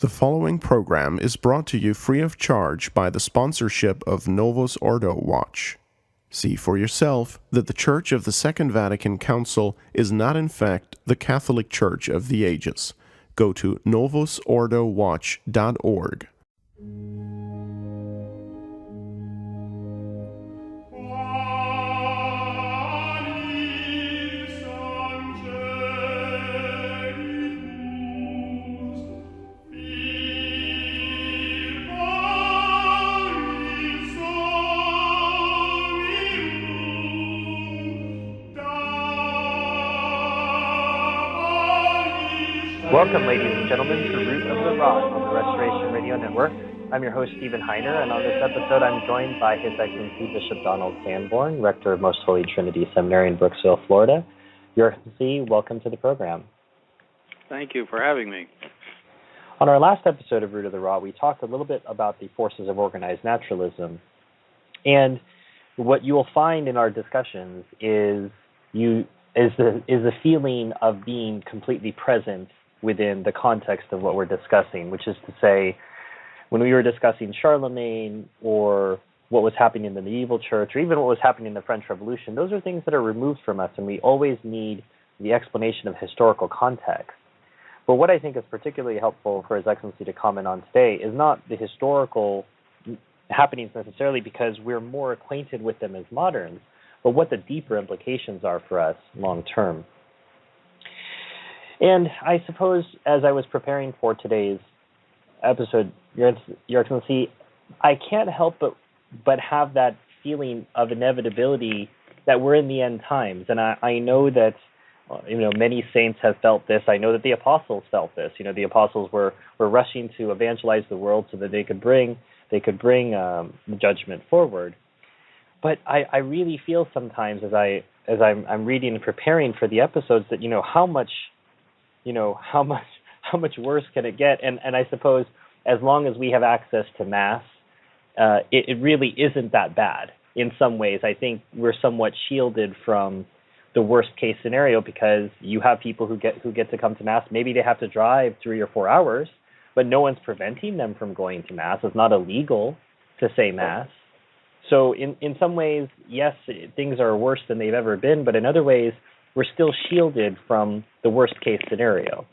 The following program is brought to you free of charge by the sponsorship of Novus Ordo Watch. See for yourself that the Church of the Second Vatican Council is not in fact the Catholic Church of the ages. Go to novusordowatch.org. Welcome, ladies and gentlemen, to Root of the Rod on the Restoration Radio Network. I'm your host, Stephen Heiner, and on this episode I'm joined by His Excellency Bishop Donald Sanborn, Rector of Most Holy Trinity Seminary in Brooksville, Florida. Your Excellency, welcome to the program. Thank you for having me. On our last episode of Root of the Rod, we talked a little bit about the forces of organized naturalism. And what you will find in our discussions is the feeling of being completely present within the context of what we're discussing, which is to say, when we were discussing Charlemagne or what was happening in the medieval church or even what was happening in the French Revolution, those are things that are removed from us, and we always need the explanation of historical context. But what I think is particularly helpful for His Excellency to comment on today is not the historical happenings necessarily because we're more acquainted with them as moderns, but what the deeper implications are for us long term. And I suppose as I was preparing for today's episode, Your Excellency, I can't help but have that feeling of inevitability that we're in the end times. And I know that many saints have felt this. I know that the apostles felt this. The apostles were rushing to evangelize the world so that they could bring the judgment forward. But I really feel sometimes as I'm reading and preparing for the episodes that how much worse can it get? And I suppose as long as we have access to Mass, it really isn't that bad. In some ways, I think we're somewhat shielded from the worst case scenario because you have people who get to come to Mass. Maybe they have to drive 3 or 4 hours, but no one's preventing them from going to Mass. It's not illegal to say Mass. So in some ways, yes, things are worse than they've ever been, but in other ways, we're still shielded from the worst case scenario.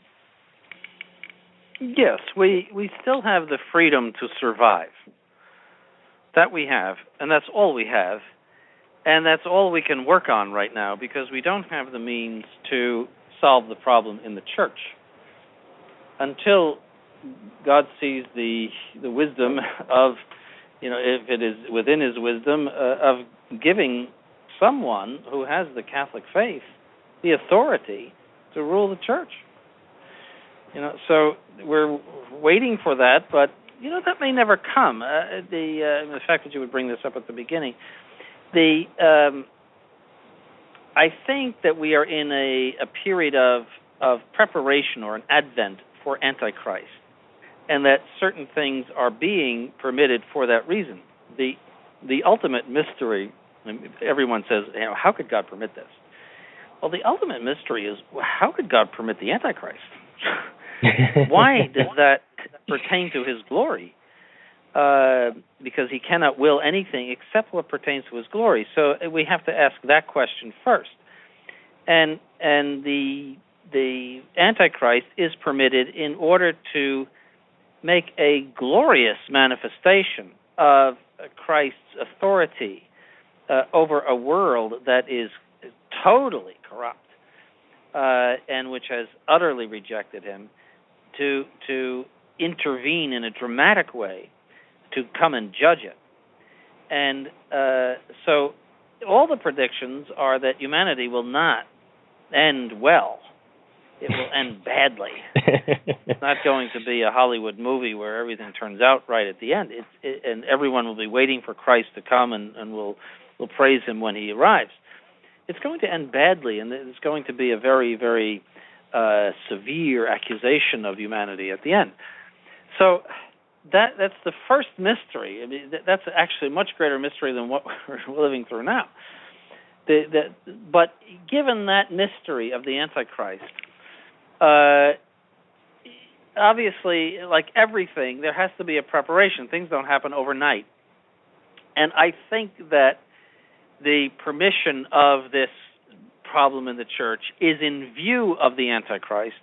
Yes, we still have the freedom to survive. That we have, and that's all we have, and that's all we can work on right now because we don't have the means to solve the problem in the church. Until God sees the wisdom of, if it is within His wisdom, of giving someone who has the Catholic faith the authority to rule the church. So we're waiting for that, but that may never come. The fact that you would bring this up at the beginning, I think that we are in a period of preparation or an advent for Antichrist, and that certain things are being permitted for that reason. The ultimate mystery, everyone says, how could God permit this? Well, the ultimate mystery is, how could God permit the Antichrist? Why does that pertain to His glory? Because He cannot will anything except what pertains to His glory. So we have to ask that question first. And the Antichrist is permitted in order to make a glorious manifestation of Christ's authority over a world that is totally corrupt and which has utterly rejected Him, to intervene in a dramatic way to come and judge it. And so all the predictions are that humanity will not end well. It will end badly. It's not going to be a Hollywood movie where everything turns out right at the end. And everyone will be waiting for Christ to come and will praise Him when He arrives. It's going to end badly, and it's going to be a very, very severe accusation of humanity at the end. So that's the first mystery. I mean, that's actually a much greater mystery than what we're living through now. But given that mystery of the Antichrist, obviously, like everything, there has to be a preparation. Things don't happen overnight. And I think that the permission of this problem in the church is in view of the Antichrist,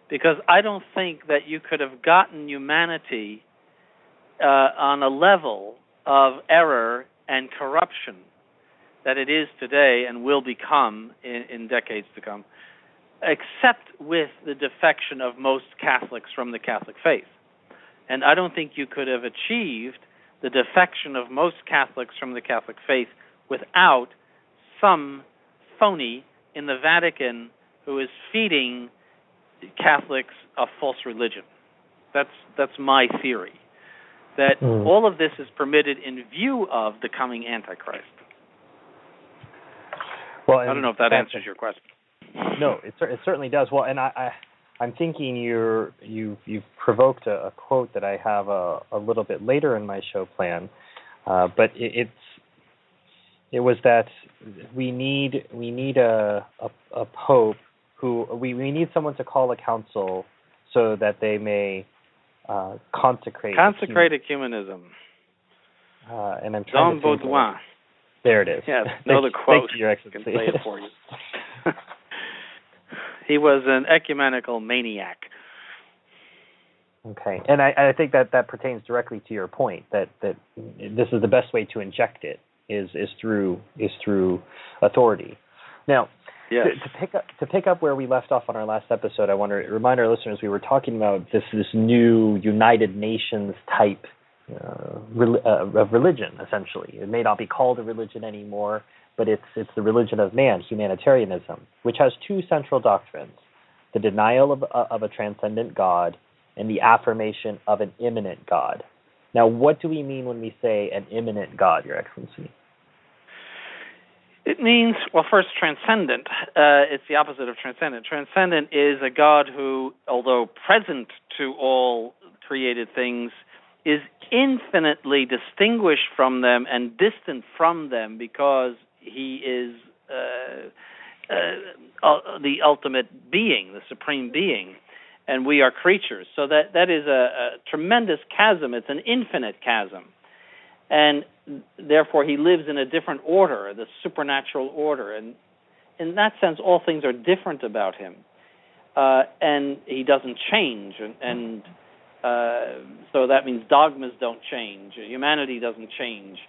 because I don't think that you could have gotten humanity on a level of error and corruption that it is today and will become in decades to come, except with the defection of most Catholics from the Catholic faith. And I don't think you could have achieved the defection of most Catholics from the Catholic faith without some phony in the Vatican who is feeding Catholics a false religion. That's my theory. That all of this is permitted in view of the coming Antichrist. Well, I don't know if that answers your question. No, it certainly does. Well, and I'm thinking you've provoked a quote that I have a little bit later in my show plan, but it was that we need a pope who we need someone to call a council so that they may consecrate ecumenism. And I'm trying Jean to Baudouin. There it is. Yeah, know the quote. Thank you, Your I Excellency. can say it for you. He was an ecumenical maniac. Okay, and I think that pertains directly to your point that this is the best way to inject it is through authority. Now, yes. to pick up where we left off on our last episode, I want to remind our listeners we were talking about this new United Nations type of religion. Essentially, it may not be called a religion anymore, but it's the religion of man, humanitarianism, which has two central doctrines: the denial of a transcendent God and the affirmation of an immanent God. Now, what do we mean when we say an immanent God, Your Excellency? It means, well, first, transcendent. It's the opposite of transcendent. Transcendent is a God who, although present to all created things, is infinitely distinguished from them and distant from them because he is the ultimate being, the supreme being, and we are creatures. So that is a tremendous chasm. It's an infinite chasm. And therefore he lives in a different order, the supernatural order. And in that sense, all things are different about him. And he doesn't change. And so that means dogmas don't change. Humanity doesn't change.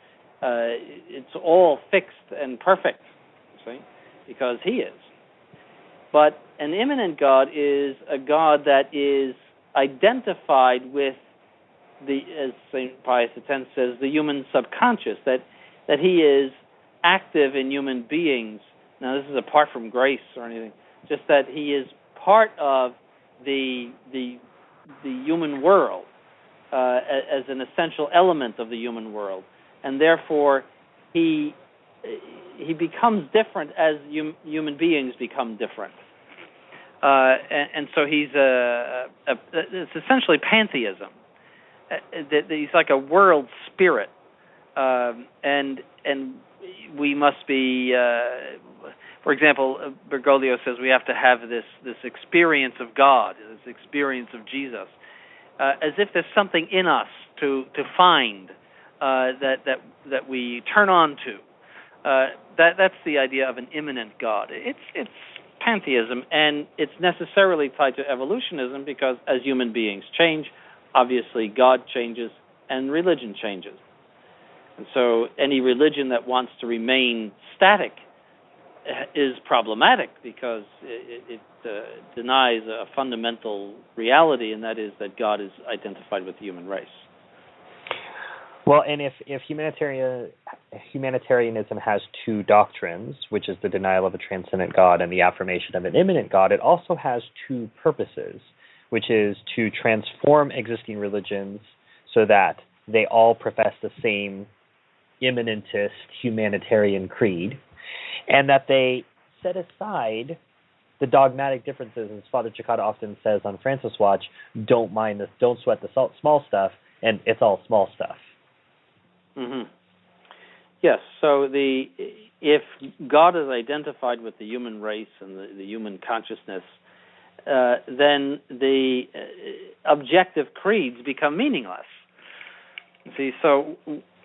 It's all fixed and perfect, see, because he is. But an immanent God is a God that is identified with as St. Pius X says, the human subconscious, that he is active in human beings. Now, this is apart from grace or anything, just that he is part of the human world as an essential element of the human world, and therefore he becomes different as human beings become different. And so he's it's essentially pantheism. He's like a world spirit, and we must be. For example, Bergoglio says we have to have this experience of God, this experience of Jesus, as if there's something in us to find that we turn on to. That's the idea of an immanent God. It's pantheism, and it's necessarily tied to evolutionism because as human beings change, obviously God changes and religion changes. And so any religion that wants to remain static is problematic because it denies a fundamental reality, and that is that God is identified with the human race. Well, and if humanitarianism has two doctrines, which is the denial of a transcendent God and the affirmation of an immanent God, it also has two purposes, which is to transform existing religions so that they all profess the same immanentist humanitarian creed, and that they set aside the dogmatic differences, as Father Cicada often says on Francis Watch, don't sweat the small stuff, and it's all small stuff. Mm-hmm. Yes, so if God is identified with the human race and the human consciousness, then the objective creeds become meaningless. See, so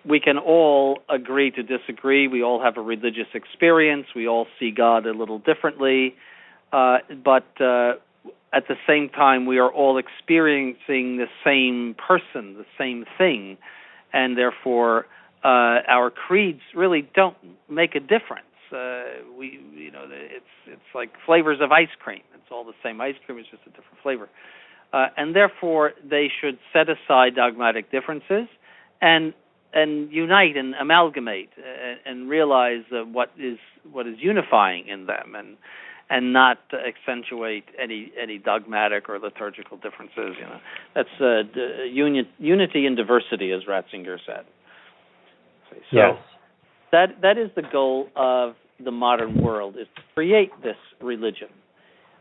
we can all agree to disagree. We all have a religious experience. We all see God a little differently. But at the same time, we are all experiencing the same person, the same thing, and therefore our creeds really don't make a difference. It's like flavors of ice cream. It's all the same ice cream. It's just a different flavor, and therefore they should set aside dogmatic differences and unite and amalgamate and realize what is unifying in them, and not accentuate any dogmatic or liturgical differences. That's unity in diversity, as Ratzinger said. So yes. That is the goal of the modern world, is to create this religion,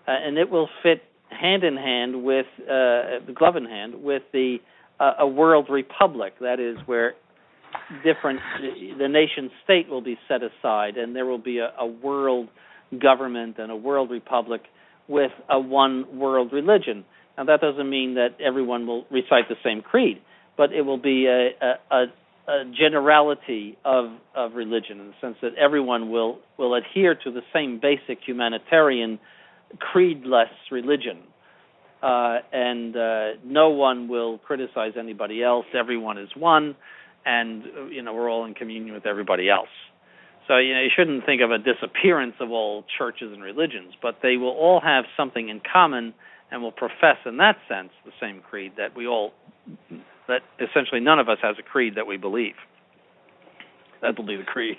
and it will fit hand in hand with glove in hand with a world republic. That is where the nation state will be set aside, and there will be a world government and a world republic with a one world religion. Now, that doesn't mean that everyone will recite the same creed, but it will be a generality of religion, in the sense that everyone will adhere to the same basic humanitarian creedless religion, and no one will criticize anybody else. Everyone is one, and we're all in communion with everybody else. So you shouldn't think of a disappearance of all churches and religions, but they will all have something in common and will profess in that sense the same creed that that essentially none of us has a creed that we believe. That will be the creed.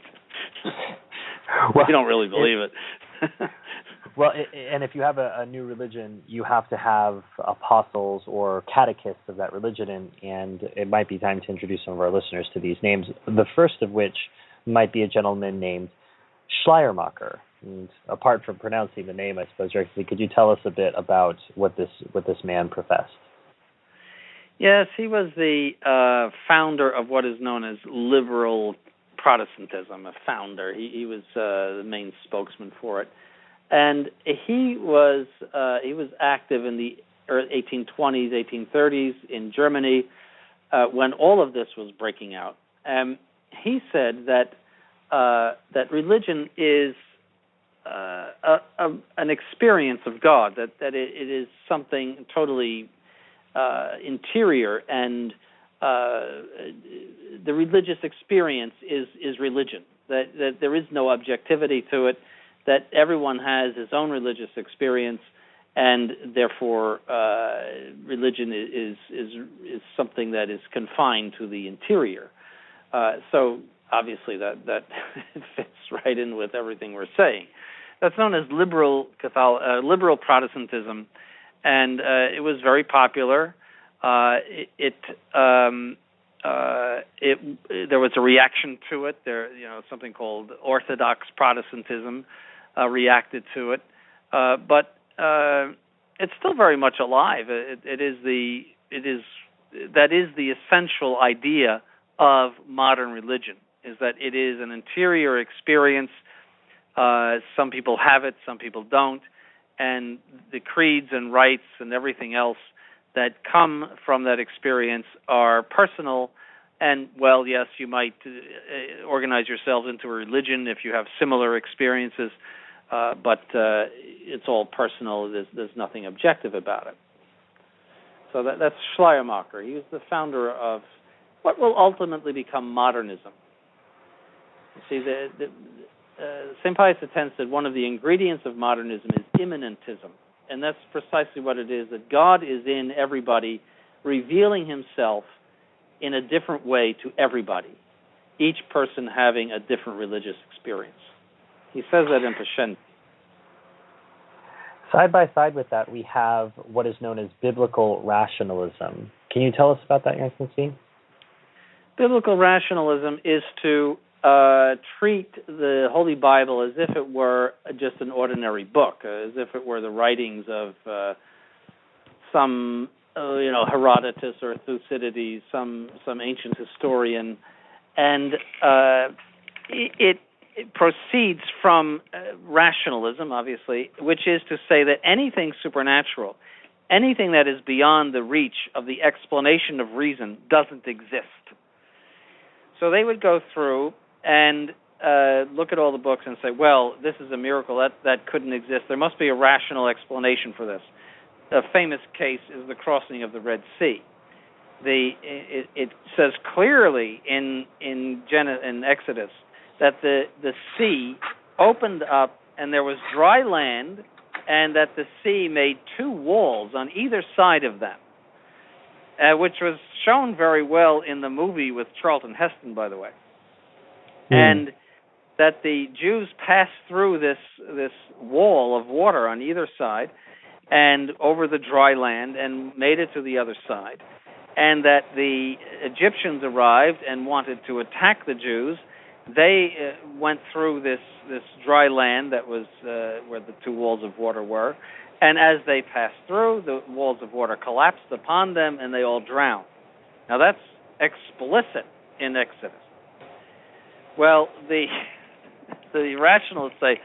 We don't really believe it. Well, and if you have a new religion, you have to have apostles or catechists of that religion, and it might be time to introduce some of our listeners to these names, the first of which might be a gentleman named Schleiermacher. And apart from pronouncing the name, I suppose, directly, could you tell us a bit about what this man professed? Yes, he was the founder of what is known as liberal Protestantism, a founder. He was the main spokesman for it. And he was active in the 1820s, 1830s in Germany when all of this was breaking out. He said that religion is an experience of God, that it is something totally interior, and the religious experience is religion, that there is no objectivity to it, that everyone has his own religious experience, and therefore religion is something that is confined to the interior. So obviously that fits right in with everything we're saying. That's known as liberal Protestantism, and it was very popular. There was a reaction to it. Something called Orthodox Protestantism reacted to it, but it's still very much alive. That is the essential idea of modern religion, is that it is an interior experience. Some people have it, some people don't, and the creeds and rites and everything else that come from that experience are personal. And, well, yes, you might organize yourselves into a religion if you have similar experiences, but it's all personal. There's nothing objective about it. So that's Schleiermacher. He was the founder of what will ultimately become modernism. You see, St. Pius X said one of the ingredients of modernism is immanentism, and that's precisely what it is, that God is in everybody, revealing himself in a different way to everybody, each person having a different religious experience. He says that in Passion. Side by side with that, we have what is known as biblical rationalism. Can you tell us about that, Your Excellency? Biblical rationalism is to treat the Holy Bible as if it were just an ordinary book, as if it were the writings of some Herodotus or Thucydides, some ancient historian, and it it proceeds from rationalism, obviously, which is to say that anything supernatural, anything that is beyond the reach of the explanation of reason, doesn't exist. So they would go through and look at all the books and say, well, this is a miracle, that couldn't exist. There must be a rational explanation for this. A famous case is the crossing of the Red Sea. It says clearly in Exodus that the sea opened up and there was dry land, and that the sea made two walls on either side of them, which was shown very well in the movie with Charlton Heston, by the way. And that the Jews passed through this wall of water on either side and over the dry land and made it to the other side, and that the Egyptians arrived and wanted to attack the Jews. They went through this dry land that was where the two walls of water were, and as they passed through, the walls of water collapsed upon them and they all drowned. Now that's explicit in Exodus. Well, the rationalists say,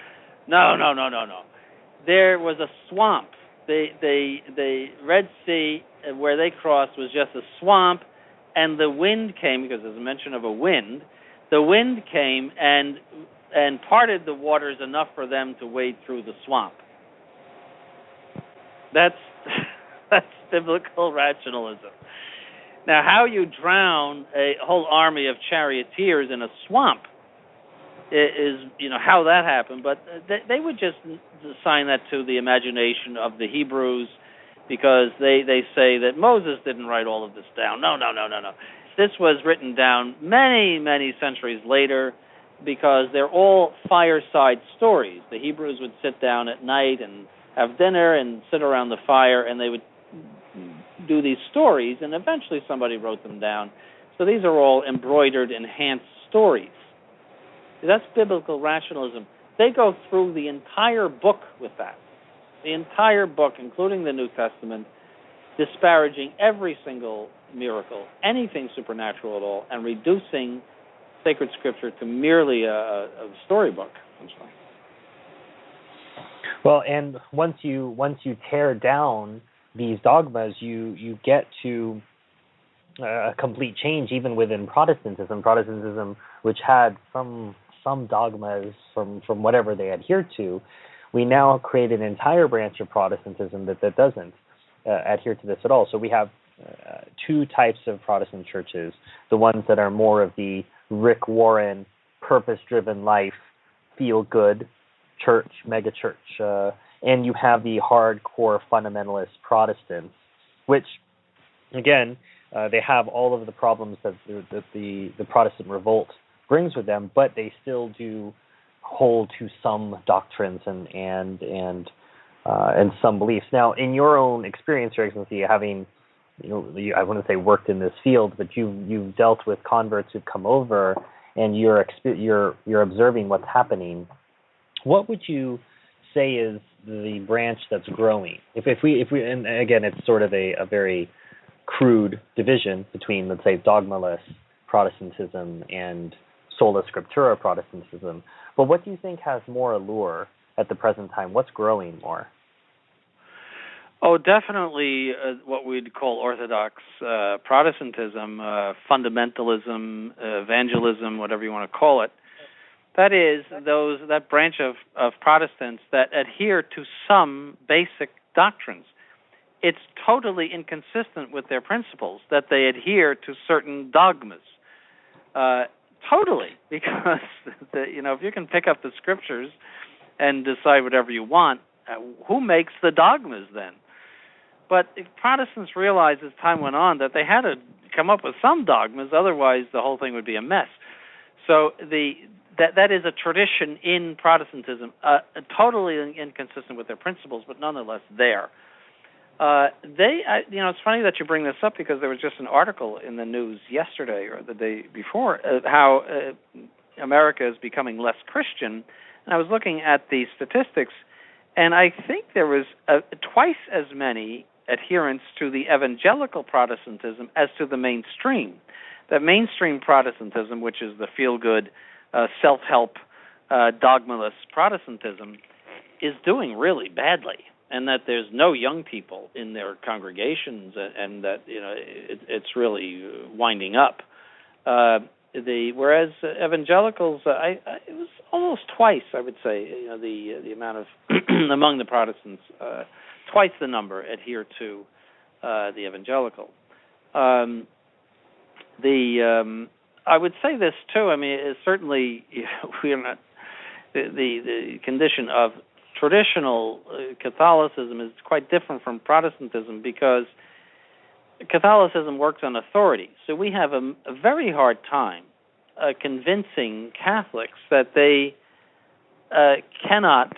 no. There was a swamp. The Red Sea where they crossed was just a swamp, and the wind came, because there's a mention of a wind. The wind came and parted the waters enough for them to wade through the swamp. That's biblical rationalism. Now, how you drown a whole army of charioteers in a swamp is, how that happened. But they would just assign that to the imagination of the Hebrews, because they say that Moses didn't write all of this down. No. This was written down many, many centuries later, because they're all fireside stories. The Hebrews would sit down at night and have dinner and sit around the fire, and they would do these stories, and eventually somebody wrote them down. So these are all embroidered, enhanced stories. That's biblical rationalism. They go through the entire book with that. The entire book, including the New Testament, disparaging every single miracle, anything supernatural at all, and reducing sacred scripture to merely a storybook. Well, and once you tear down these dogmas, you get to a complete change even within Protestantism. Protestantism, which had some dogmas from whatever they adhered to, we now create an entire branch of Protestantism that doesn't adhere to this at all. So we have two types of Protestant churches: the ones that are more of the Rick Warren, purpose-driven life, feel-good church, mega-church, and you have the hardcore fundamentalist Protestants, which, again, they have all of the problems that the Protestant revolt brings with them, but they still do hold to some doctrines and some beliefs. Now, in your own experience, Your Excellency, having I wouldn't say worked in this field, but you've dealt with converts who've come over, and you're observing what's happening. What would you say is the branch that's growing? If we and again, it's sort of a very crude division between, let's say, dogmaless Protestantism and sola scriptura Protestantism. But what do you think has more allure at the present time? What's growing more? Oh, definitely what we'd call Orthodox Protestantism, fundamentalism, evangelism, whatever you want to call it. That is, that branch of Protestants that adhere to some basic doctrines. It's totally inconsistent with their principles that they adhere to certain dogmas. Totally, because if you can pick up the scriptures and decide whatever you want, who makes the dogmas then? But Protestants realized as time went on that they had to come up with some dogmas, otherwise the whole thing would be a mess. So that is a tradition in Protestantism, totally inconsistent with their principles, but nonetheless there. It's funny that you bring this up, because there was just an article in the news yesterday or the day before how America is becoming less Christian, and I was looking at the statistics, and I think there was twice as many adherents to the evangelical Protestantism as to the mainstream. That mainstream Protestantism, which is the feel-good, self-help, dogmaless Protestantism is doing really badly, and that there's no young people in their congregations, and that it's really winding up. Whereas evangelicals, it was almost twice, I would say, the amount of among the Protestants, twice the number adhere to the evangelical. I would say this too. I mean, certainly we are not the condition of traditional Catholicism is quite different from Protestantism, because Catholicism works on authority. So we have a very hard time convincing Catholics that they cannot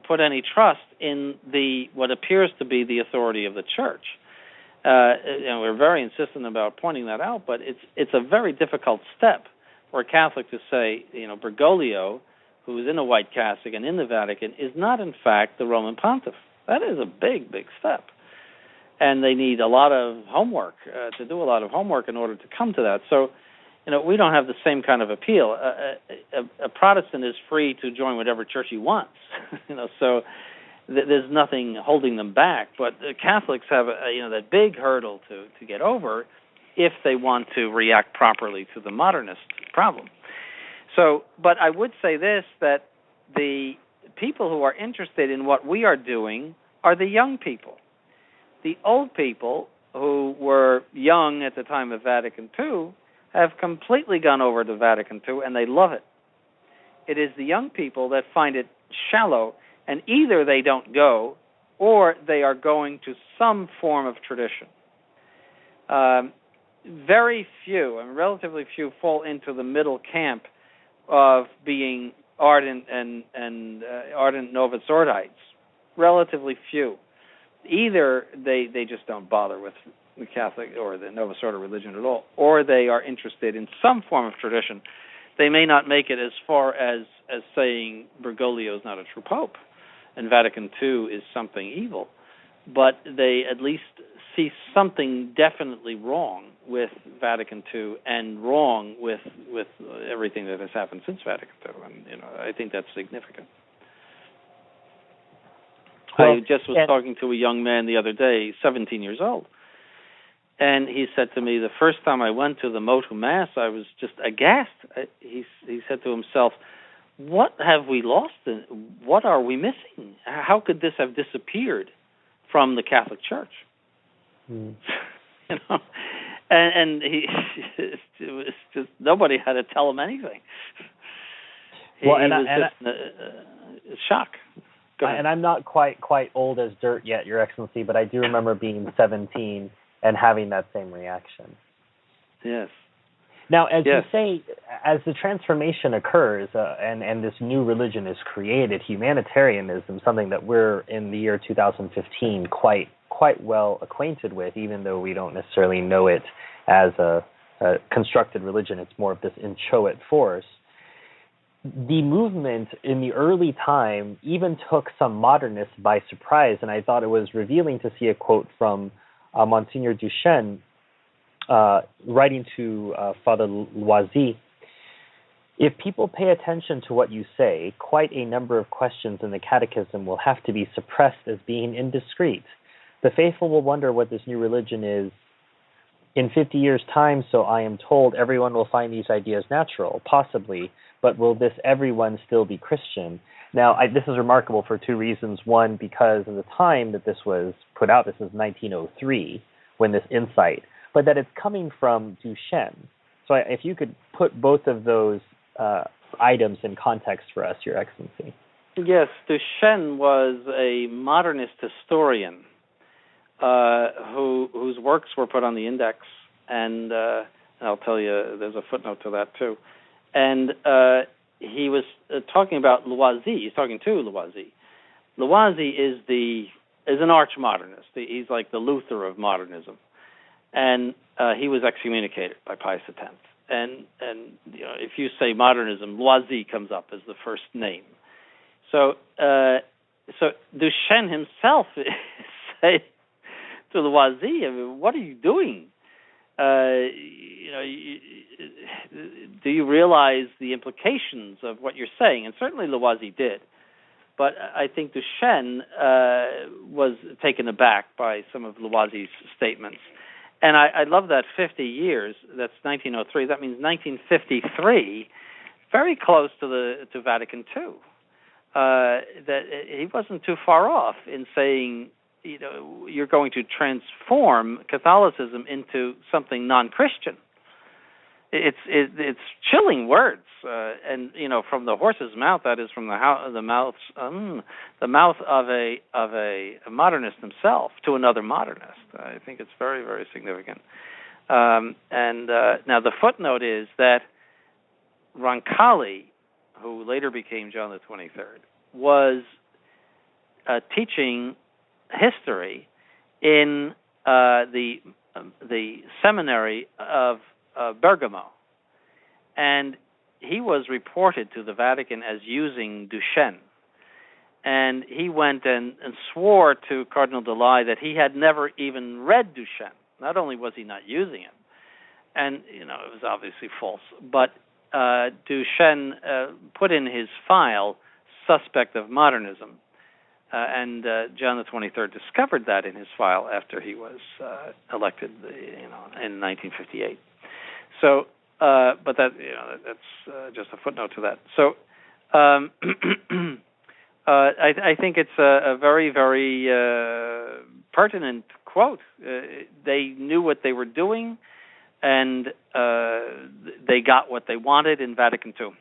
put any trust in what appears to be the authority of the Church. We're very insistent about pointing that out, but it's a very difficult step for a Catholic to say, Bergoglio, who's in a white cassock and in the Vatican, is not in fact the Roman Pontiff. That is a big, big step. And they need a lot of homework, to do a lot of homework in order to come to that. So, we don't have the same kind of appeal. A Protestant is free to join whatever church he wants, so there's nothing holding them back. But the Catholics have, that big hurdle to get over if they want to react properly to the modernist problem. So, but I would say this, that the people who are interested in what we are doing are the young people. The old people who were young at the time of Vatican II have completely gone over to Vatican II, and they love it. It is the young people that find it shallow, and either they don't go or they are going to some form of tradition. Very few, and relatively few, fall into the middle camp of being ardent and ardent Novus Ordites. Relatively few. Either they just don't bother with the Catholic or the Novus Ordo religion at all, or they are interested in some form of tradition. They may not make it as far as saying Bergoglio is not a true pope and Vatican II is something evil, but they at least see something definitely wrong with Vatican II and wrong with everything that has happened since Vatican II, and I think that's significant. Well, I just was talking to a young man the other day, 17 years old, and he said to me, the first time I went to the Motu Mass, I was just aghast. He said to himself, what have we lost? What are we missing? How could this have disappeared from the Catholic Church? And it was just nobody had to tell him anything. He was just shock. And I'm not quite old as dirt yet, Your Excellency, but I do remember being 17 and having that same reaction. Yes. Now, as you say, as the transformation occurs and this new religion is created, humanitarianism, something that we're in the year 2015 quite well acquainted with, even though we don't necessarily know it as a constructed religion. It's more of this inchoate force. The movement in the early time even took some modernists by surprise, and I thought it was revealing to see a quote from Monsignor Duchesne writing to Father Loisy. If people pay attention to what you say, quite a number of questions in the catechism will have to be suppressed as being indiscreet. The faithful will wonder what this new religion is in 50 years' time, so I am told everyone will find these ideas natural, possibly, but will this everyone still be Christian? Now, this is remarkable for two reasons. One, because of the time that this was put out, this is 1903, when this insight, but that it's coming from Duchesne. So if you could put both of those items in context for us, Your Excellency. Yes, Duchesne was a modernist historian whose works were put on the index, and I'll tell you, there's a footnote to that too. And he was talking about Loisy. He's talking to Loisy. Loisy is an arch-modernist. He's like the Luther of modernism, and he was excommunicated by Pius X. And if you say modernism, Loisy comes up as the first name. So Duchesne himself said to Loisy, what are you doing? do you realize the implications of what you're saying? And certainly Lavoisier did. But I think Duchenne was taken aback by some of Lavoisier's statements. And I love that 50 years, that's 1903, that means 1953, very close to Vatican II. That he wasn't too far off in saying, you're going to transform Catholicism into something non-Christian. It's chilling words, and from the horse's mouth, that is from the mouth of a modernist himself to another modernist. I think it's very, very significant. Now the footnote is that Roncalli, who later became John the 23rd, was teaching history in the seminary of Bergamo, and he was reported to the Vatican as using Duchenne, and he went and swore to Cardinal Delay that he had never even read Duchenne. Not only was he not using it, and it was obviously false, but Duchenne put in his file suspect of modernism, and John the 23rd discovered that in his file after he was elected, in 1958. So, but that's just a footnote to that. So, I think it's a very, very pertinent quote. They knew what they were doing, and they got what they wanted in Vatican II.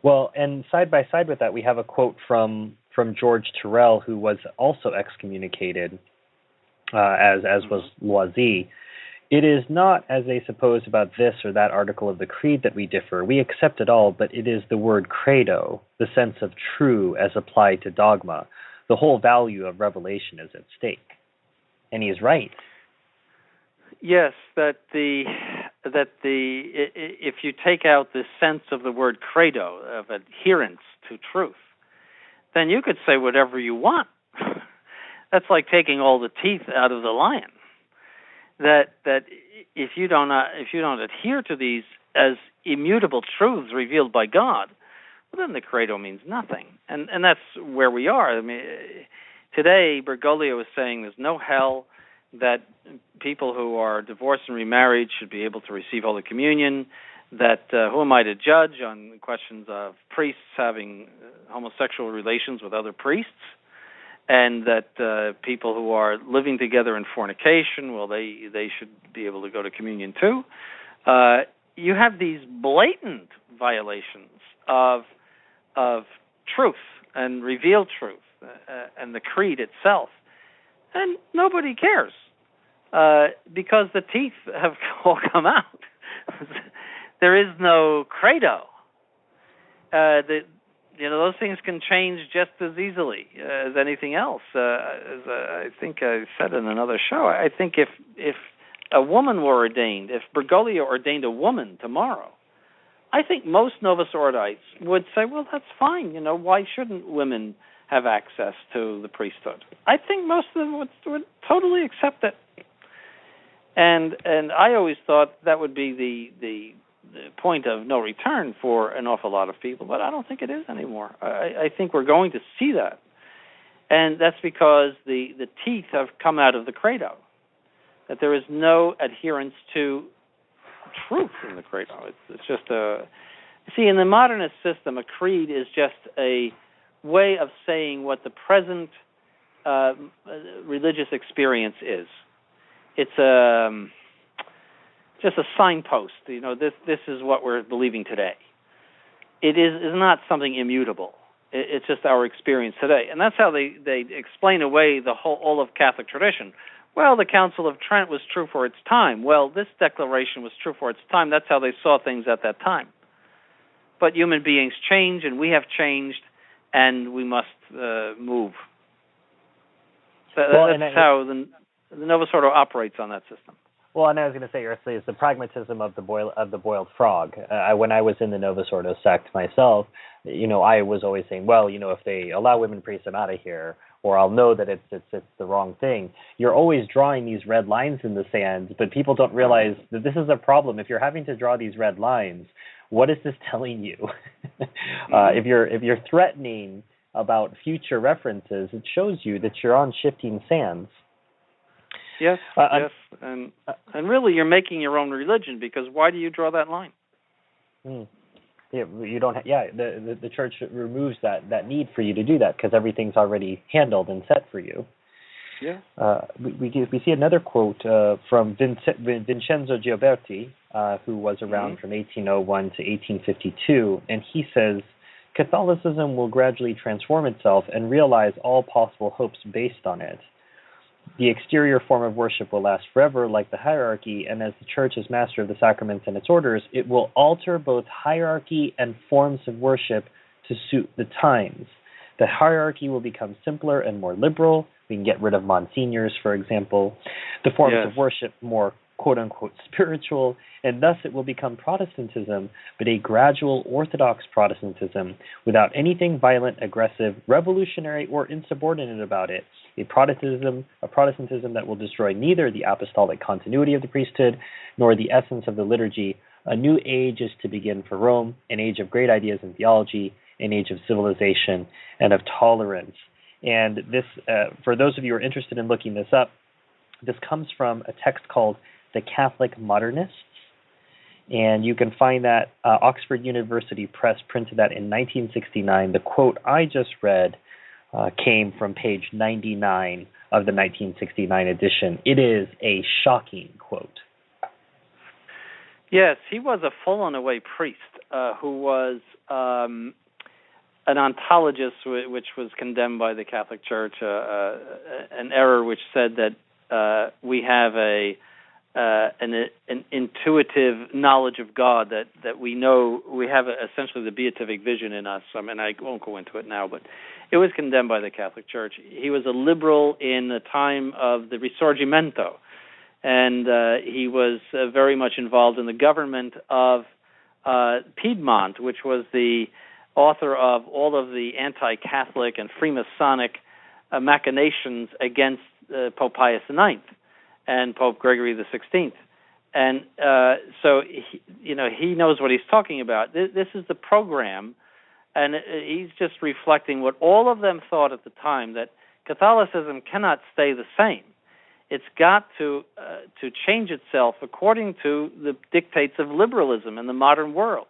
Well, and side by side with that, we have a quote from George Terrell, who was also excommunicated, as was Loisy. It is not, as they suppose, about this or that article of the creed that we differ. We accept it all, but it is the word credo, the sense of true as applied to dogma. The whole value of revelation is at stake. And he is right. Yes, that if you take out the sense of the word credo, of adherence to truth, then you could say whatever you want. That's like taking all the teeth out of the lion. That if you don't adhere to these as immutable truths revealed by God, well, then the credo means nothing. And that's where we are. I mean, today Bergoglio is saying there's no hell, that people who are divorced and remarried should be able to receive Holy Communion, that who am I to judge on questions of priests having homosexual relations with other priests, and that people who are living together in fornication, well, they should be able to go to communion too. You have these blatant violations of truth and revealed truth and the creed itself, and nobody cares because the teeth have all come out. There is no credo. Those things can change just as easily as anything else. As I think I said in another show, I think if a woman were ordained, if Bergoglio ordained a woman tomorrow, I think most Novus Ordites would say, well, that's fine. Why shouldn't women have access to the priesthood? I think most of them would totally accept it. And I always thought that would be the point of no return for an awful lot of people, but I don't think it is anymore. I think we're going to see that. And that's because the teeth have come out of the credo, that there is no adherence to truth in the credo. It's just see, in the modernist system, a creed is just a way of saying what the present religious experience is. It's just a signpost. This is what we're believing today. It is not something immutable. It's just our experience today, and that's how they explain away all of Catholic tradition. Well, the Council of Trent was true for its time. Well, this declaration was true for its time. That's how they saw things at that time. But human beings change, and we have changed, and we must move. That's how the Novus Ordo operates on that system. Well, and I was going to say, Ursula, it's the pragmatism of the boiled frog. When I was in the Novus Ordo sect myself, I was always saying, well, if they allow women priests, I'm out of here. or I'll know that it's the wrong thing. You're always drawing these red lines in the sand, but people don't realize that this is a problem. If you're having to draw these red lines, what is this telling you? If you're threatening about future references, it shows you that you're on shifting sands. Yes, yes, and really, you're making your own religion, because why do you draw that line? You don't. The church removes that need for you to do that, because everything's already handled and set for you. Yeah. We see another quote from Vincenzo Gioberti, who was around from 1801 to 1852, and he says, Catholicism will gradually transform itself and realize all possible hopes based on it. The exterior form of worship will last forever, like the hierarchy, and as the Church is master of the sacraments and its orders, it will alter both hierarchy and forms of worship to suit the times. The hierarchy will become simpler and more liberal. We can get rid of monsignors, for example. The forms of worship more quote-unquote spiritual, and thus it will become Protestantism, but a gradual Orthodox Protestantism without anything violent, aggressive, revolutionary, or insubordinate about it. A Protestantism that will destroy neither the apostolic continuity of the priesthood nor the essence of the liturgy. A new age is to begin for Rome, an age of great ideas in theology, an age of civilization and of tolerance. And this, for those of you who are interested in looking this up, this comes from a text called The Catholic Modernists, and you can find that Oxford University Press printed that in 1969. The quote I just read came from page 99 of the 1969 edition. It is a shocking quote. Yes, he was a fallen-away priest who was an ontologist, which was condemned by the Catholic Church, an error which said that we have an intuitive knowledge of God, that we know we have essentially the beatific vision in us. I mean, I won't go into it now, but it was condemned by the Catholic Church. He was a liberal in the time of the Risorgimento, and he was very much involved in the government of Piedmont, which was the author of all of the anti-Catholic and Freemasonic machinations against Pope Pius IX and Pope Gregory XVI. And so, he knows what he's talking about. This is the program, and he's just reflecting what all of them thought at the time, that Catholicism cannot stay the same. It's got to change itself according to the dictates of liberalism in the modern world,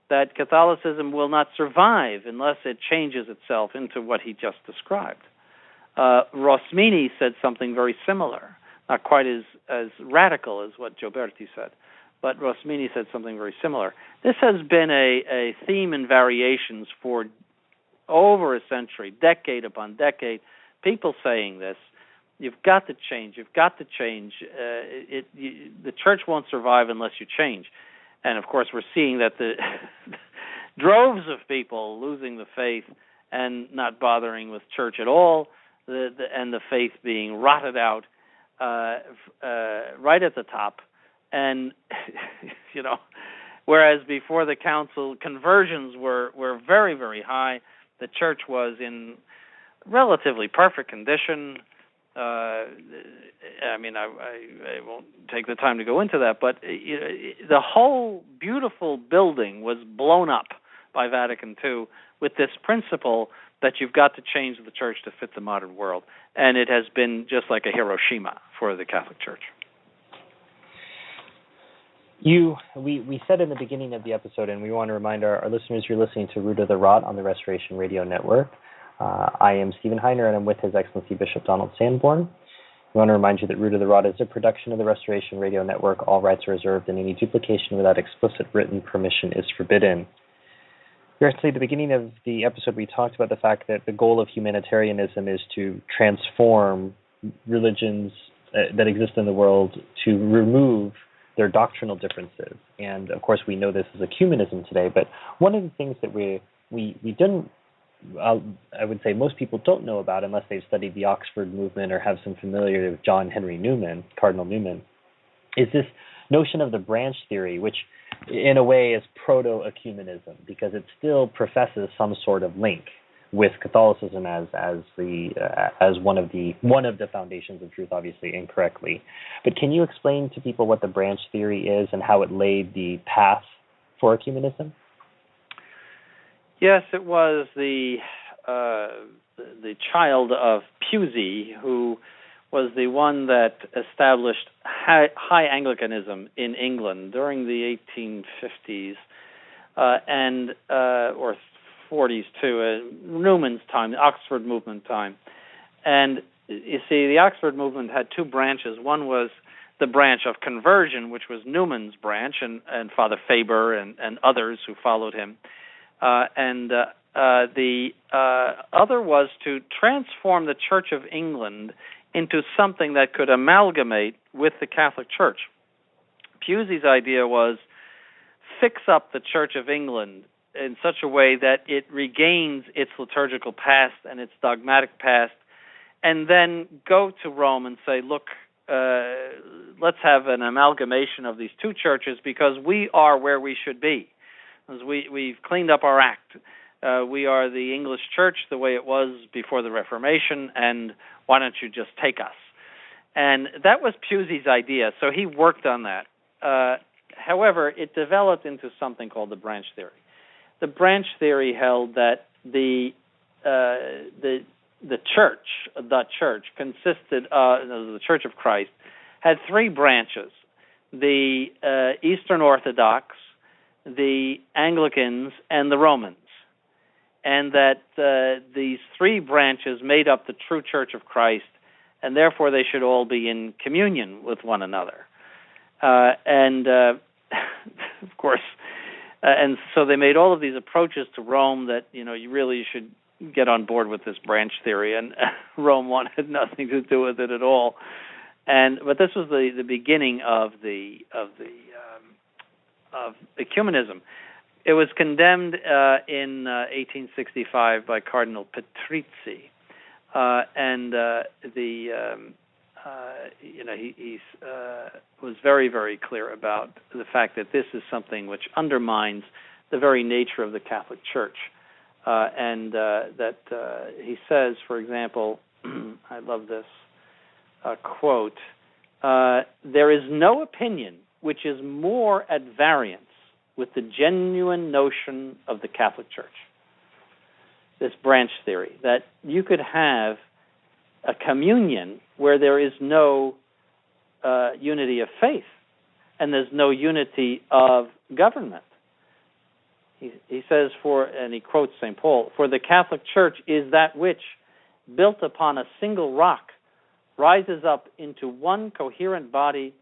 that Catholicism will not survive unless it changes itself into what he just described. Rosmini said something very similar, not quite as radical as what Gioberti said, but Rosmini said something very similar. This has been a theme and variations for over a century, decade upon decade, people saying this. You've got to change. You've got to change. The church won't survive unless you change. And, of course, we're seeing that the droves of people losing the faith and not bothering with church at all, and the faith being rotted out right at the top. And, whereas before the council, conversions were very, very high. The church was in relatively perfect condition. I won't take the time to go into that, but the whole beautiful building was blown up by Vatican II with this principle that you've got to change the church to fit the modern world. And it has been just like a Hiroshima for the Catholic Church. We said in the beginning of the episode, and we want to remind our listeners, you're listening to Root of the Rot on the Restoration Radio Network. I am Stephen Heiner, and I'm with His Excellency Bishop Donald Sanborn. We want to remind you that Root of the Rod is a production of the Restoration Radio Network. All rights are reserved, and any duplication without explicit written permission is forbidden. Actually, at the beginning of the episode, we talked about the fact that the goal of humanitarianism is to transform religions that exist in the world, to remove their doctrinal differences. And, of course, we know this is ecumenism today, but one of the things that we didn't, I would say most people don't know about unless they've studied the Oxford movement or have some familiarity with John Henry Newman, Cardinal Newman, is this notion of the branch theory, which in a way is proto-ecumenism because it still professes some sort of link with Catholicism as one of the foundations of truth, obviously incorrectly. But can you explain to people what the branch theory is and how it laid the path for ecumenism? Yes, it was the child of Pusey who was the one that established high Anglicanism in England during the 1850s or 40s too, Newman's time, the Oxford movement time. And you see, the Oxford movement had two branches. One was the branch of conversion, which was Newman's branch, and Father Faber and others who followed him. The other was to transform the Church of England into something that could amalgamate with the Catholic Church. Pusey's idea was fix up the Church of England in such a way that it regains its liturgical past and its dogmatic past, and then go to Rome and say, look, let's have an amalgamation of these two churches because we are where we should be. We've cleaned up our act. We are the English Church the way it was before the Reformation, and why don't you just take us? And that was Pusey's idea, so he worked on that. However, it developed into something called the branch theory. The branch theory held that the church consisted the Church of Christ had three branches: the Eastern Orthodox, the Anglicans, and the Romans, and that these three branches made up the true Church of Christ, and therefore they should all be in communion with one another. Of course, and so they made all of these approaches to Rome that, you really should get on board with this branch theory, and Rome wanted nothing to do with it at all. But this was the beginning of ecumenism. It was condemned in 1865 by Cardinal Patrizzi, he was very, very clear about the fact that this is something which undermines the very nature of the Catholic Church, he says, for example, I love this quote, there is no opinion which is more at variance with the genuine notion of the Catholic Church. This branch theory, that you could have a communion where there is no unity of faith and there's no unity of government. He says, and he quotes St. Paul, for the Catholic Church is that which, built upon a single rock, rises up into one coherent body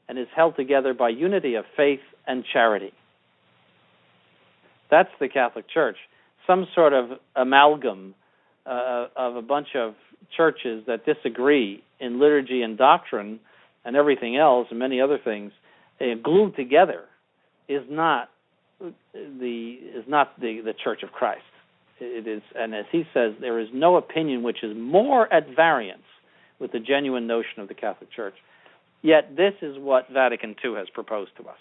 and is held together by unity of faith and charity. That's the Catholic Church. Some sort of amalgam of a bunch of churches that disagree in liturgy and doctrine and everything else and many other things, glued together, is not the Church of Christ. It is, and as he says, there is no opinion which is more at variance with the genuine notion of the Catholic Church. Yet this is what Vatican II has proposed to us.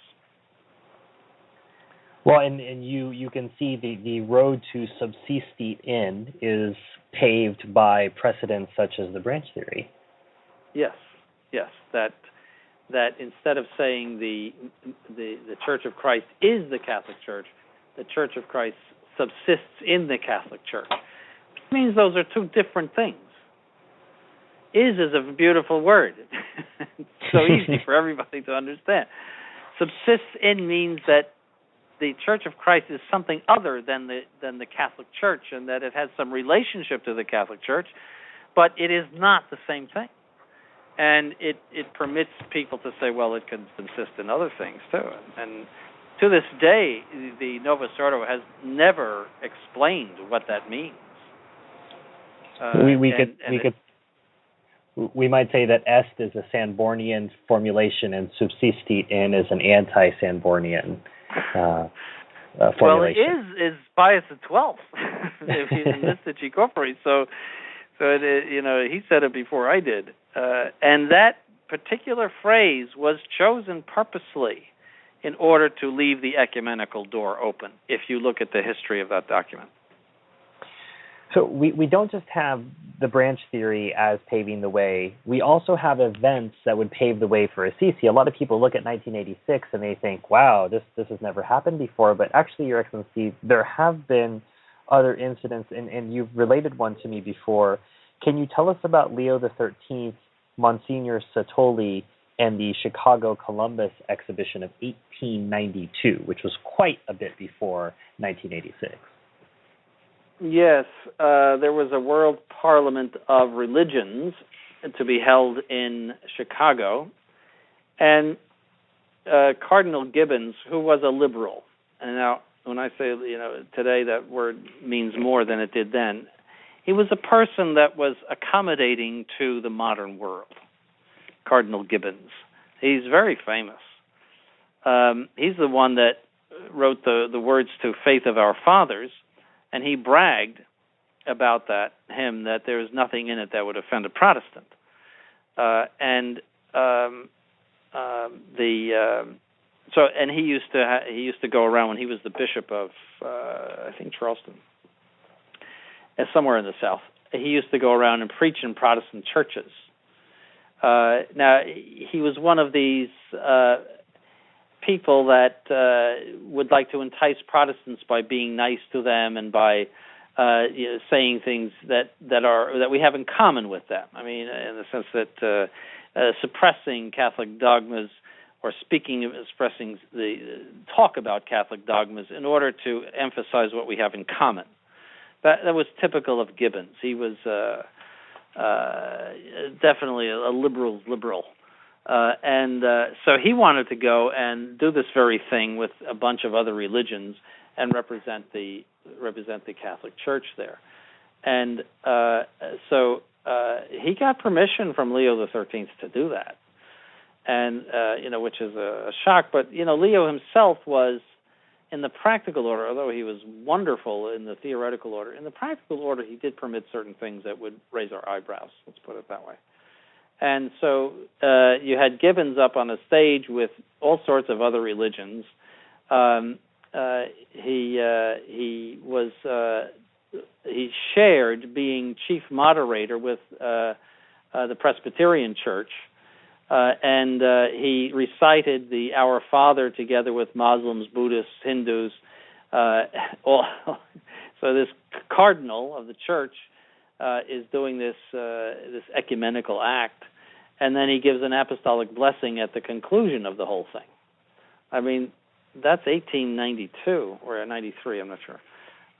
Well, and you can see the road to subsistit in is paved by precedents such as the branch theory. Yes, that instead of saying the Church of Christ is the Catholic Church, the Church of Christ subsists in the Catholic Church. It means those are two different things. Is a beautiful word. It's so easy for everybody to understand. Subsists in means that the Church of Christ is something other than the Catholic Church, and that it has some relationship to the Catholic Church, but it is not the same thing. And it permits people to say, well, it can consist in other things too. And to this day, the Novus Ordo has never explained what that means. We might say that est is a Sanbornian formulation and subsistit in is an anti-Sanbornian formulation. Well, it is Pius XII. In Mystic Corporis. So he said it before I did. And that particular phrase was chosen purposely in order to leave the ecumenical door open, if you look at the history of that document. So we don't just have the branch theory as paving the way. We also have events that would pave the way for Assisi. A lot of people look at 1986 and they think, wow, this has never happened before. But actually, Your Excellency, there have been other incidents, and you've related one to me before. Can you tell us about Leo XIII, Monsignor Satoli, and the Chicago Columbus exhibition of 1892, which was quite a bit before 1986? Yes, there was a World Parliament of Religions to be held in Chicago, and Cardinal Gibbons, who was a liberal, and now when I say, today that word means more than it did then, he was a person that was accommodating to the modern world, Cardinal Gibbons. He's very famous. He's the one that wrote the words to Faith of Our Fathers, and he bragged about that hymn, that there is nothing in it that would offend a Protestant. And he used to go around when he was the bishop of I think Charleston, somewhere in the South. He used to go around and preach in Protestant churches. Now he was one of these people that would like to entice Protestants by being nice to them and by saying things that we have in common with them. I mean, in the sense that suppressing Catholic dogmas or expressing the talk about Catholic dogmas in order to emphasize what we have in common. That was typical of Gibbons. He was definitely a liberal. So he wanted to go and do this very thing with a bunch of other religions and represent the Catholic Church there. And so he got permission from Leo XIII to do that. And, which is a shock. But, Leo himself was, in the practical order, although he was wonderful in the theoretical order, in the practical order he did permit certain things that would raise our eyebrows, let's put it that way. And so you had Gibbons up on a stage with all sorts of other religions. He shared being chief moderator with the Presbyterian Church, and he recited the Our Father together with Muslims, Buddhists, Hindus. So this cardinal of the church is doing this ecumenical act, and then he gives an apostolic blessing at the conclusion of the whole thing. I mean, that's 1892 or 93, I'm not sure.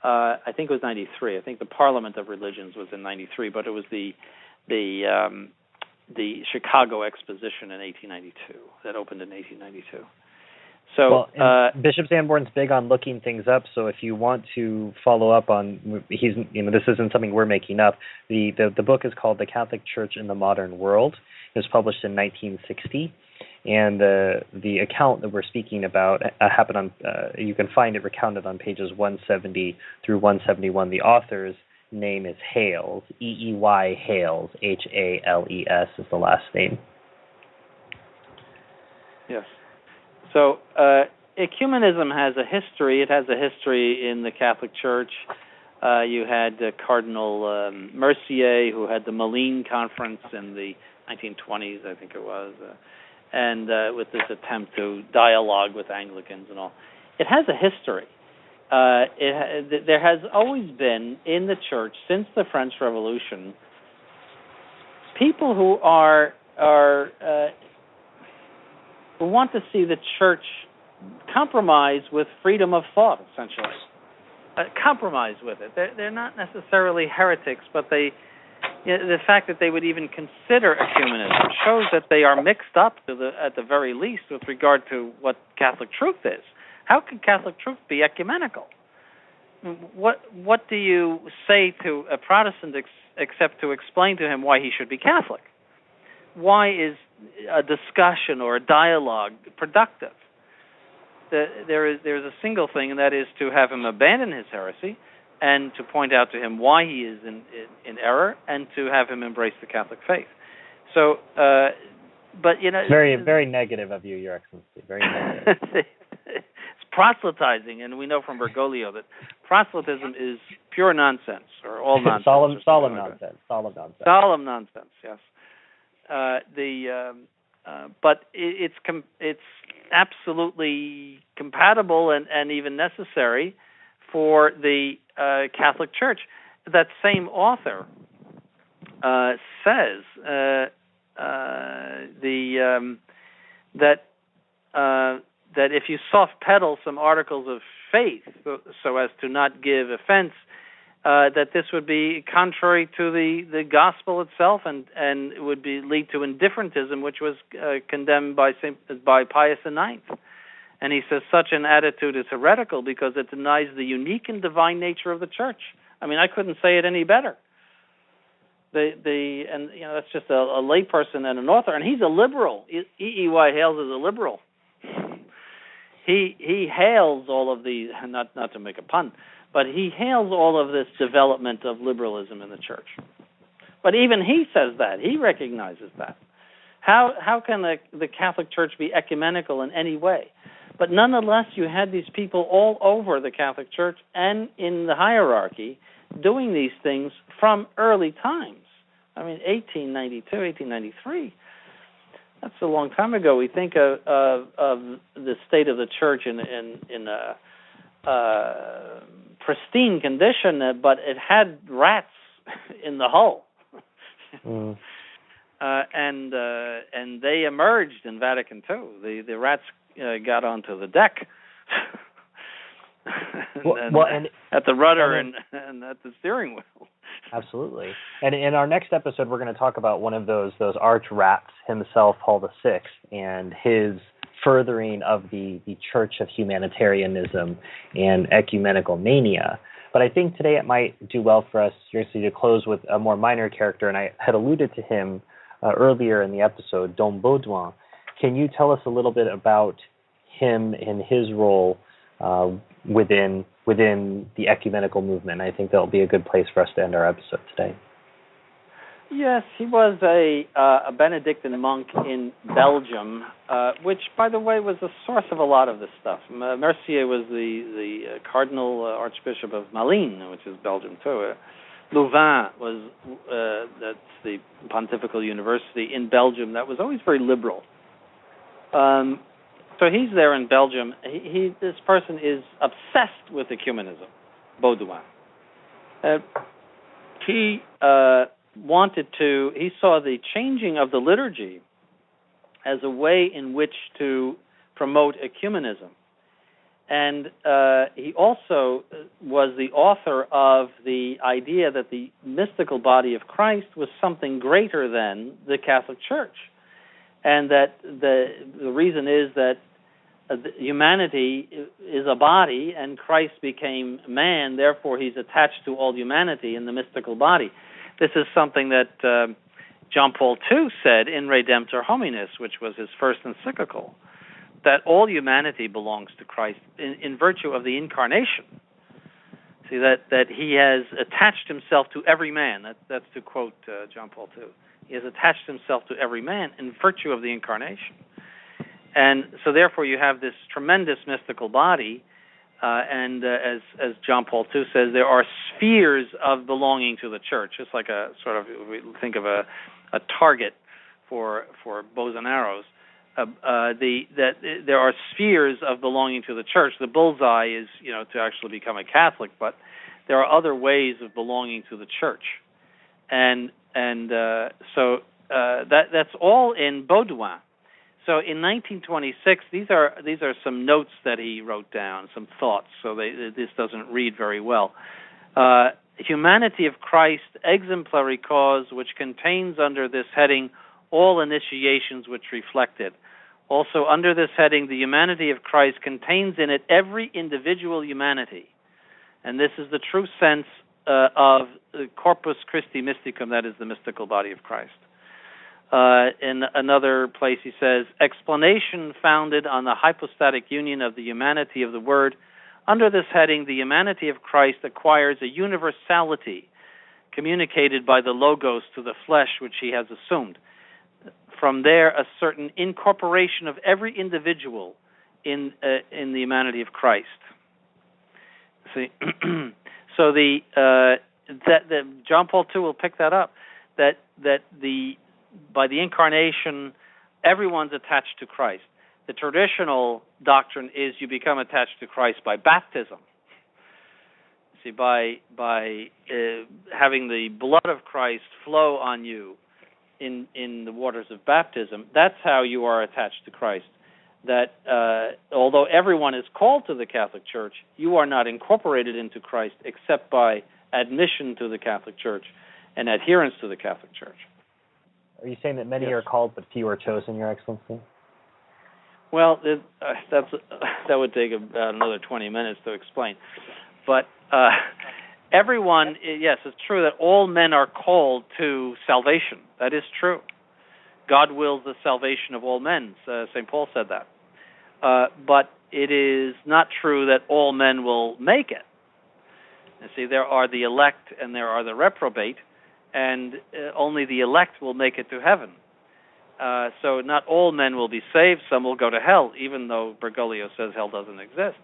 I think it was 93. I think the Parliament of Religions was in 93, but it was the Chicago Exposition in 1892 that opened in 1892. So Bishop Sanborn's big on looking things up. So if you want to follow up on, this isn't something we're making up. The book is called The Catholic Church in the Modern World. It was published in 1960, and the account that we're speaking about happened on. You can find it recounted on pages 170 through 171. The author's name is Hales, E-E-Y Hales, H-A-L-E-S is the last name. Yes. So ecumenism has a history. It has a history in the Catholic Church. You had Cardinal Mercier, who had the Malines Conference in the 1920s, I think it was, and with this attempt to dialogue with Anglicans and all. It has a history. There has always been in the Church since the French Revolution people who who want to see the Church compromise with freedom of thought, essentially. Compromise with it. They're not necessarily heretics, but the fact that they would even consider ecumenism shows that they are mixed up at the very least with regard to what Catholic truth is. How can Catholic truth be ecumenical? What do you say to a Protestant except to explain to him why he should be Catholic? Why is a discussion or a dialogue productive? There's a single thing, and that is to have him abandon his heresy and to point out to him why he is in error and to have him embrace the Catholic faith. So, but very, very negative of you, Your Excellency. Very negative. It's proselytizing, and we know from Bergoglio that proselytism is pure nonsense, or all nonsense. solemn nonsense. Solemn nonsense. Solemn nonsense. Yes. But it's absolutely compatible and even necessary for the Catholic Church. That same author says that if you soft pedal some articles of faith so as to not give offense, that this would be contrary to the gospel itself, and it would lead to indifferentism, which was condemned by Pius IX. And he says such an attitude is heretical because it denies the unique and divine nature of the Church. I mean, I couldn't say it any better. That's just a layperson and an author, and he's a liberal. E.E.Y. Hales is a liberal. He hails all of these, not to make a pun, but he hails all of this development of liberalism in the Church. But even he says that. He recognizes that. How can the Catholic Church be ecumenical in any way? But nonetheless, you had these people all over the Catholic Church and in the hierarchy doing these things from early times. I mean, 1892, 1893. That's a long time ago. We think of the state of the Church in a pristine condition, but it had rats in the hull. And they emerged in Vatican II. The rats got onto the deck, and at the rudder and at the steering wheel. Absolutely. And in our next episode, we're going to talk about one of those arch rats himself, Paul VI, and his furthering of the Church of Humanitarianism and ecumenical mania. But I think today it might do well for us, seriously, to close with a more minor character, and I had alluded to him earlier in the episode, Dom Baudouin. Can you tell us a little bit about him and his role within the ecumenical movement? I think that'll be a good place for us to end our episode today. Yes, he was a Benedictine monk in Belgium, which, by the way, was the source of a lot of this stuff. Mercier was the Cardinal Archbishop of Malines, which is Belgium too. Louvain was that's the Pontifical University in Belgium that was always very liberal. So he's there in Belgium. This person is obsessed with ecumenism, Baudouin. He saw the changing of the liturgy as a way in which to promote ecumenism. And he also was the author of the idea that the mystical body of Christ was something greater than the Catholic Church. And that the reason is that humanity is a body and Christ became man, therefore he's attached to all humanity in the mystical body. This is something that John Paul II said in Redemptor Hominis, which was his first encyclical, that all humanity belongs to Christ in virtue of the incarnation. See, that he has attached himself to every man. That's to quote John Paul II. He has attached himself to every man in virtue of the incarnation. And so therefore you have this tremendous mystical body, and as John Paul II says, there are spheres of belonging to the church, just like a sort of, we think of a target for bows and arrows. That there are spheres of belonging to the church. The bullseye is, to actually become a Catholic, but there are other ways of belonging to the church, and so that's all in Baudouin. So in 1926, these are some notes that he wrote down, some thoughts. So this doesn't read very well. Humanity of Christ, exemplary cause, which contains under this heading all initiations which reflect it. Also under this heading, the humanity of Christ contains in it every individual humanity. And this is the true sense of the Corpus Christi Mysticum, that is the mystical body of Christ. In another place he says, explanation founded on the hypostatic union of the humanity of the Word. Under this heading, the humanity of Christ acquires a universality communicated by the Logos to the flesh which he has assumed. From there, a certain incorporation of every individual in the humanity of Christ. See, so that John Paul II will pick that up. That by the incarnation, everyone's attached to Christ. The traditional doctrine is you become attached to Christ by baptism. See, by having the blood of Christ flow on you in the waters of baptism, that's how you are attached to Christ. That although everyone is called to the Catholic Church, you are not incorporated into Christ except by admission to the Catholic Church and adherence to the Catholic Church. Are you saying that many Yes. are called but few are chosen, Your Excellency? Well, that would take about another 20 minutes to explain. But everyone, yes, it's true that all men are called to salvation. That is true. God wills the salvation of all men. St. Paul said that. But it is not true that all men will make it. You see, there are the elect and there are the reprobate, and only the elect will make it to heaven. So not all men will be saved. Some will go to hell, even though Bergoglio says hell doesn't exist.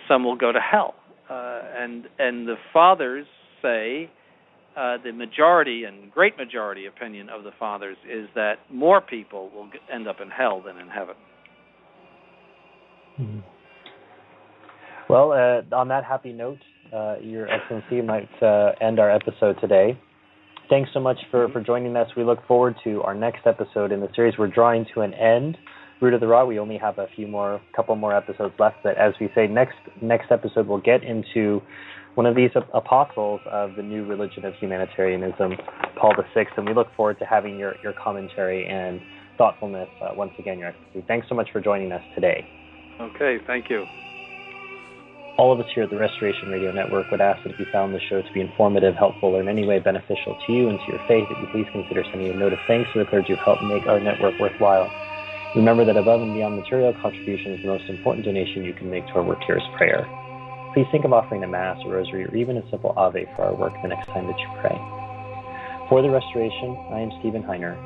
Some will go to hell, and the fathers say the majority and great majority opinion of the fathers is that more people will end up in hell than in heaven. Mm-hmm. Well, on that happy note, Your Excellency might end our episode today. Thanks so much for joining us. We look forward to our next episode in the series. We're drawing to an end. Root of the Rod, we only have couple more episodes left, but as we say, next episode we'll get into one of these apostles of the new religion of humanitarianism, Paul VI, and we look forward to having your commentary and thoughtfulness once again, Your Excellency. Thanks so much for joining us today. Okay, thank you. All of us here at the Restoration Radio Network would ask that if you found the show to be informative, helpful, or in any way beneficial to you and to your faith, that you please consider sending a note of thanks to the clergy who helped make our network worthwhile. Remember that above and beyond material contributions, the most important donation you can make to our work here is prayer. Please think of offering a Mass, a Rosary, or even a simple Ave for our work the next time that you pray. For the Restoration, I am Stephen Heiner.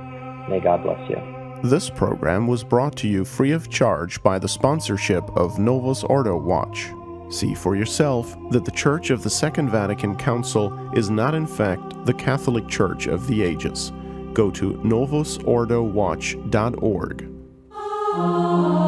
May God bless you. This program was brought to you free of charge by the sponsorship of Novus Ordo Watch. See for yourself that the Church of the Second Vatican Council is not in fact the Catholic Church of the ages. Go to novusordowatch.org.